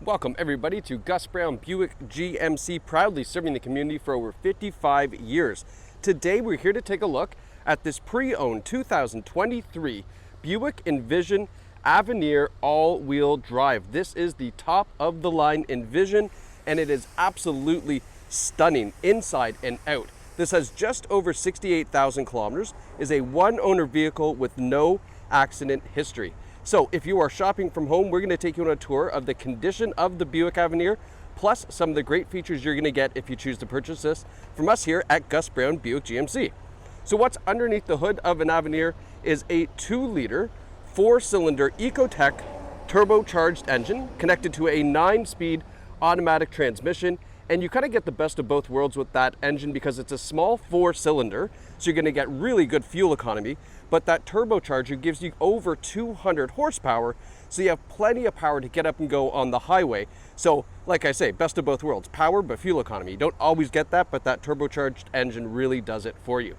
Welcome everybody to Gus Brown Buick GMC, proudly serving the community for over 55 years. Today we're here to take a look at this pre-owned 2023 Buick Envision Avenir all-wheel drive. This is the top of the line Envision, and it is absolutely stunning inside and out. This has just over 68,000 kilometers, is a one-owner vehicle with no accident history. So if you are shopping from home, we're going to take you on a tour of the condition of the Buick Avenir, plus some of the great features you're going to get if you choose to purchase this from us here at Gus Brown Buick GMC. So what's underneath the hood of an Avenir is a 2-liter, 4-cylinder Ecotec turbocharged engine connected to a 9-speed automatic transmission. And you kind of get the best of both worlds with that engine because it's a small 4-cylinder, so you're going to get really good fuel economy, but that turbocharger gives you over 200 horsepower, so you have plenty of power to get up and go on the highway. So like I say, best of both worlds, power but fuel economy. You don't always get that, but that turbocharged engine really does it for you.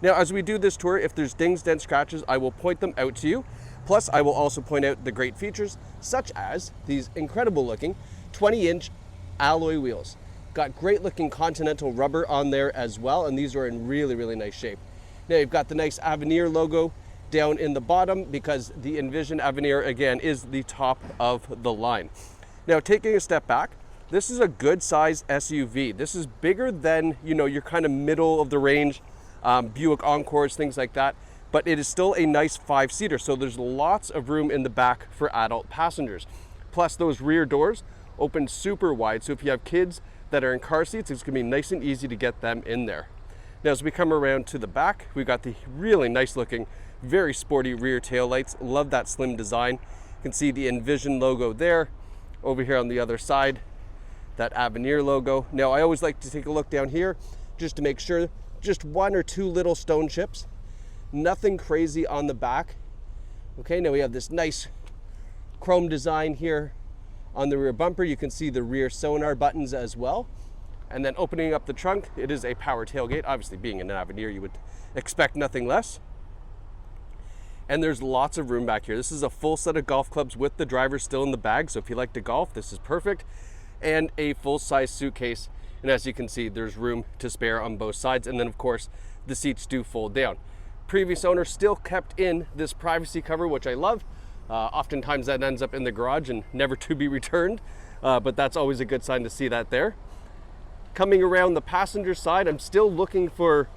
Now as we do this tour, if there's dings, dents, scratches, I will point them out to you. Plus I will also point out the great features, such as these incredible looking 20-inch alloy wheels. Got great looking Continental rubber on there as well, and these are in really nice shape. Now you've got the nice Avenir logo down in the bottom because the Envision Avenir again is the top of the line. Now taking a step back, this is a good sized SUV. This is bigger than, you know, your kind of middle of the range Buick Encores, things like that, but it is still a nice 5-seater, so there's lots of room in the back for adult passengers. Plus those rear doors open super wide, so if you have kids that are in car seats, it's gonna be nice and easy to get them in there. Now as we come around to the back, we've got the really nice looking, very sporty rear tail lights. Love that slim design. You can see the Envision logo there. Over here on the other side, that Avenir logo. Now I always like to take a look down here just to make sure, just 1 or 2 little stone chips. Nothing crazy on the back. Okay, now we have this nice chrome design here on the rear bumper. You can see the rear sonar buttons as well. And then opening up the trunk, it is a power tailgate. Obviously being an Avenir, you would expect nothing less. And there's lots of room back here. This is a full set of golf clubs with the driver still in the bag. So if you like to golf, this is perfect. And a full-size suitcase. And as you can see, there's room to spare on both sides. And then of course, the seats do fold down. Previous owner still kept in this privacy cover, which I love. Oftentimes that ends up in the garage and never to be returned, but that's always a good sign to see that there. Coming around the passenger side, I'm still looking for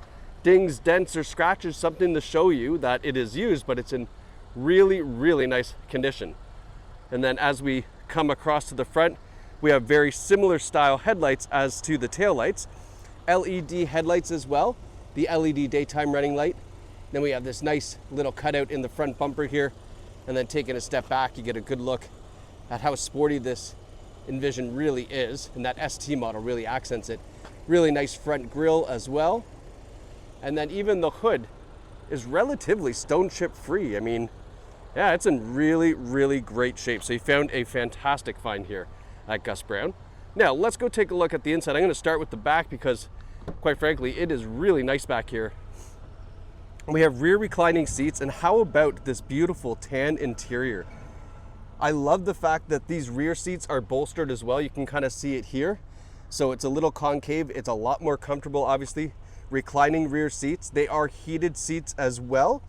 dings, dents, or scratches, something to show you that it is used, but it's in really nice condition. And then as we come across to the front, we have very similar style headlights as to the taillights. LED headlights as well, the LED daytime running light. Then we have this nice little cutout in the front bumper here. And then taking a step back, you get a good look at how sporty this Envision really is, and that ST model really accents it. Really nice front grille as well. And then even the hood is relatively stone chip free. I mean, yeah, it's in really great shape. So you found a fantastic find here at Gus Brown. Now let's go take a look at the inside. I'm going to start with the back because quite frankly, it is really nice back here. We have rear reclining seats, and how about this beautiful tan interior? I love the fact that these rear seats are bolstered as well. You can kind of see it here. So it's a little concave. It's a lot more comfortable, obviously. Reclining rear seats. They are heated seats as well.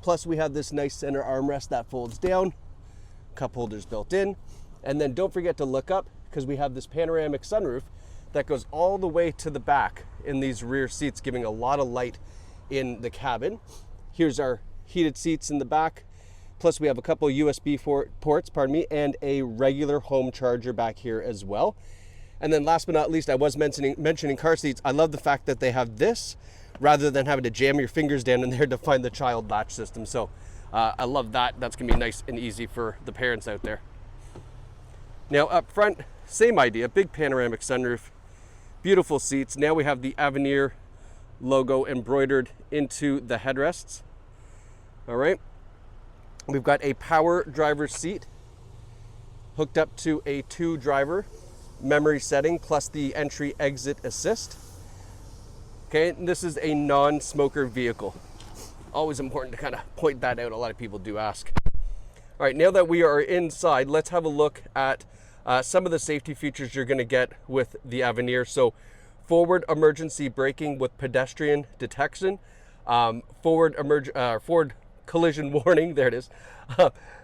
Plus we have this nice center armrest that folds down. Cup holders built in. And then don't forget to look up because we have this panoramic sunroof that goes all the way to the back in these rear seats, giving a lot of light in the cabin. Here's our heated seats in the back. Plus we have a couple USB ports, and a regular home charger back here as well. And then last but not least, I was mentioning car seats. I love the fact that they have this rather than having to jam your fingers down in there to find the child latch system. So I love that. That's gonna be nice and easy for the parents out there. Now up front, same idea, big panoramic sunroof, beautiful seats. Now we have the Avenir logo embroidered into the headrests. All right, we've got a power driver's seat hooked up to a 2-driver memory setting plus the entry exit assist. Okay, and this is a non-smoker vehicle. Always important to kind of point that out. A lot of people do ask. All right, now that we are inside, let's have a look at some of the safety features you're going to get with the Avenir. So forward emergency braking with pedestrian detection, forward collision warning, there it is,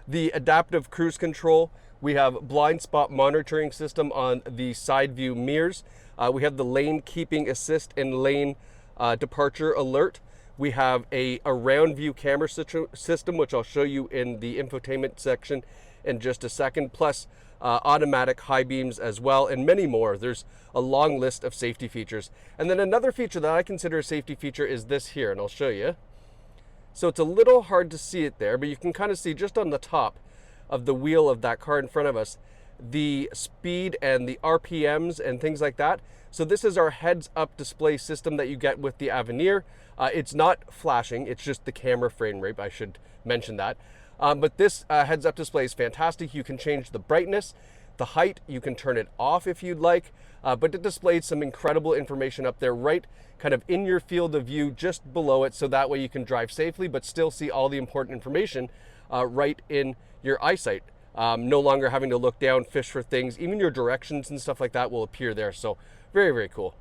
the adaptive cruise control. We have blind spot monitoring system on the side view mirrors. We have the lane keeping assist and lane departure alert. We have a round view camera system, which I'll show you in the infotainment section in just a second, plus automatic high beams as well, and many more. There's a long list of safety features. And then another feature that I consider a safety feature is this here, and I'll show you. So it's a little hard to see it there, but you can kind of see just on the top of the wheel of that car in front of us, the speed and the RPMs and things like that. So this is our heads-up display system that you get with the Avenir. It's not flashing, it's just the camera frame rate, I should mention that. But this heads-up display is fantastic. You can change the brightness, the height, you can turn it off if you'd like, but it displays some incredible information up there right kind of in your field of view just below it, so that way you can drive safely but still see all the important information right in your eyesight. No longer having to look down, fish for things. Even your directions and stuff like that will appear there. So very, very cool.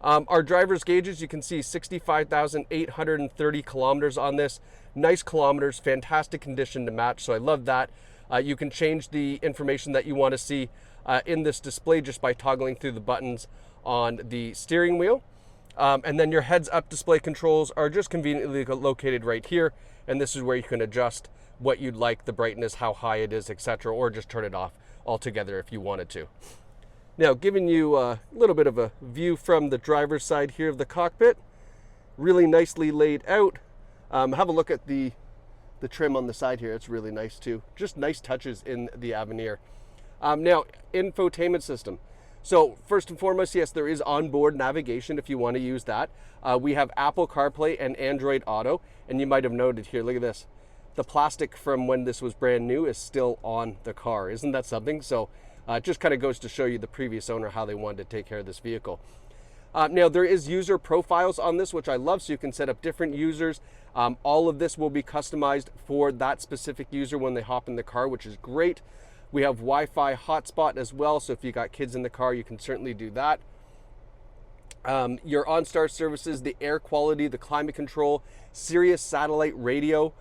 Our driver's gauges, you can see 65,830 kilometers on this. Nice kilometers, fantastic condition to match. So I love that. You can change the information that you want to see in this display just by toggling through the buttons on the steering wheel. And then your heads-up display controls are just conveniently located right here. And this is where you can adjust what you'd like, the brightness, how high it is, etc., or just turn it off altogether if you wanted to. Now, giving you a little bit of a view from the driver's side here of the cockpit, really nicely laid out. Have a look at the trim on the side here. It's really nice too. Just nice touches in the Avenir. Now, infotainment system. So first and foremost, yes, there is onboard navigation if you want to use that. We have Apple CarPlay and Android Auto, and you might have noted here, look at this. The plastic from when this was brand new is still on the car. Isn't that something? So it just kind of goes to show you the previous owner how they wanted to take care of this vehicle. Now there is user profiles on this, which I love, so you can set up different users. All of this will be customized for that specific user when they hop in the car, which is great. We have Wi-Fi hotspot as well, so if you got kids in the car, you can certainly do that. Your OnStar services, the air quality, the climate control, Sirius satellite radio,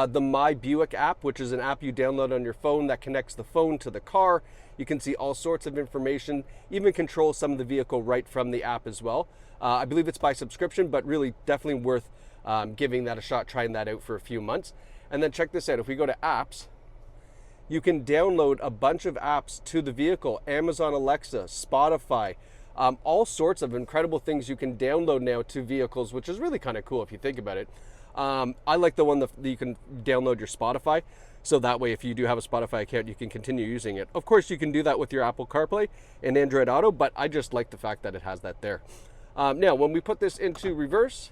the My Buick app, which is an app you download on your phone that connects the phone to the car. You can see all sorts of information, even control some of the vehicle right from the app as well. I believe it's by subscription, but really definitely worth giving that a shot, trying that out for a few months. And then check this out. If we go to apps, you can download a bunch of apps to the vehicle, Amazon Alexa, Spotify, all sorts of incredible things you can download now to vehicles, which is really kind of cool if you think about it. I like the one that you can download your Spotify, so that way if you do have a Spotify account, you can continue using it. Of course, you can do that with your Apple CarPlay and Android Auto, but I just like the fact that it has that there. Now, when we put this into reverse,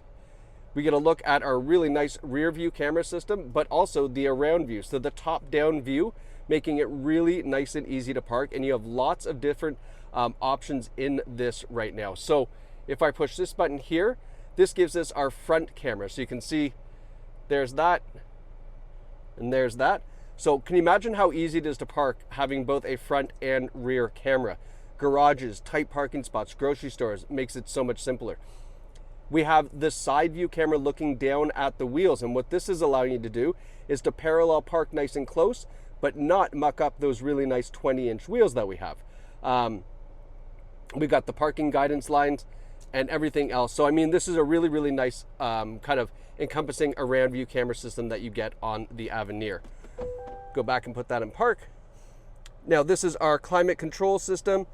we get a look at our really nice rear view camera system, but also the around view. So the top-down view, making it really nice and easy to park, and you have lots of different options in this right now. So if I push this button here, this gives us our front camera. So you can see there's that and there's that. So can you imagine how easy it is to park having both a front and rear camera? Garages, tight parking spots, grocery stores, makes it so much simpler. We have the side view camera looking down at the wheels, and what this is allowing you to do is to parallel park nice and close, but not muck up those really nice 20-inch wheels that we have. We got the parking guidance lines and everything else. So I mean, this is a really, really nice kind of encompassing around view camera system that you get on the Avenir. Go back and put that in park. Now this is our climate control system.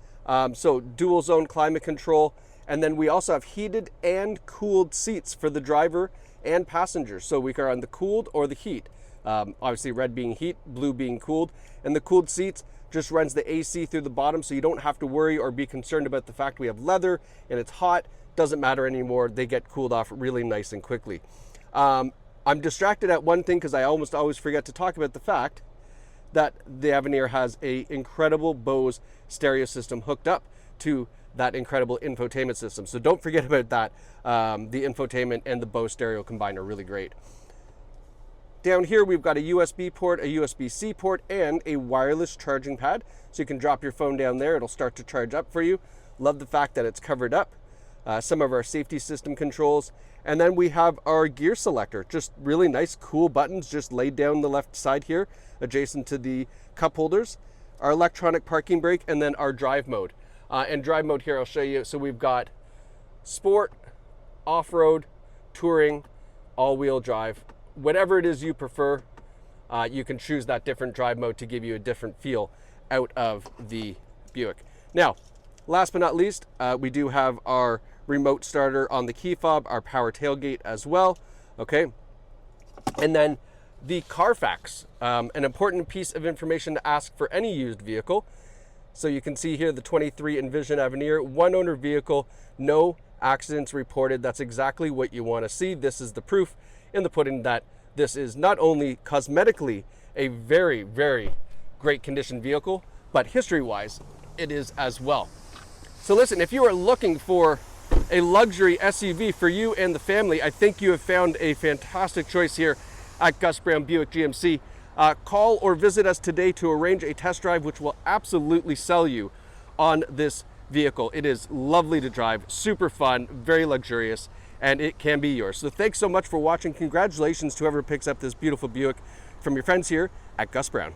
So dual zone climate control. And then we also have heated and cooled seats for the driver and passengers. So we are on the cooled or the heat. Obviously red being heat, blue being cooled. And the cooled seats just runs the AC through the bottom, so you don't have to worry or be concerned about the fact we have leather and it's hot. Doesn't matter anymore. They get cooled off really nice and quickly. I'm distracted at one thing because I almost always forget to talk about the fact that the Avenir has a incredible Bose stereo system hooked up to that incredible infotainment system. So don't forget about that. The infotainment and the Bose stereo combined are really great. Down here, we've got a USB port, a USB-C port, and a wireless charging pad. So you can drop your phone down there. It'll start to charge up for you. Love the fact that it's covered up. Some of our safety system controls. And then we have our gear selector. Just really nice, cool buttons just laid down the left side here, adjacent to the cup holders. Our electronic parking brake, and then our drive mode. And drive mode here, I'll show you. So we've got sport, off-road, touring, all-wheel drive. Whatever it is you prefer, you can choose that different drive mode to give you a different feel out of the Buick. Now, last but not least, we do have our remote starter on the key fob, our power tailgate as well, okay? And then the Carfax, an important piece of information to ask for any used vehicle. So you can see here the 23 Envision Avenir, one owner vehicle, no accidents reported. That's exactly what you want to see. This is the proof in the pudding that this is not only cosmetically a very, very great condition vehicle, but history-wise, it is as well. So listen, if you are looking for a luxury SUV for you and the family, I think you have found a fantastic choice here at Gus Brown Buick GMC. Call or visit us today to arrange a test drive, which will absolutely sell you on this vehicle. It is lovely to drive, super fun, very luxurious, and it can be yours. So thanks so much for watching. Congratulations to whoever picks up this beautiful Buick from your friends here at Gus Brown.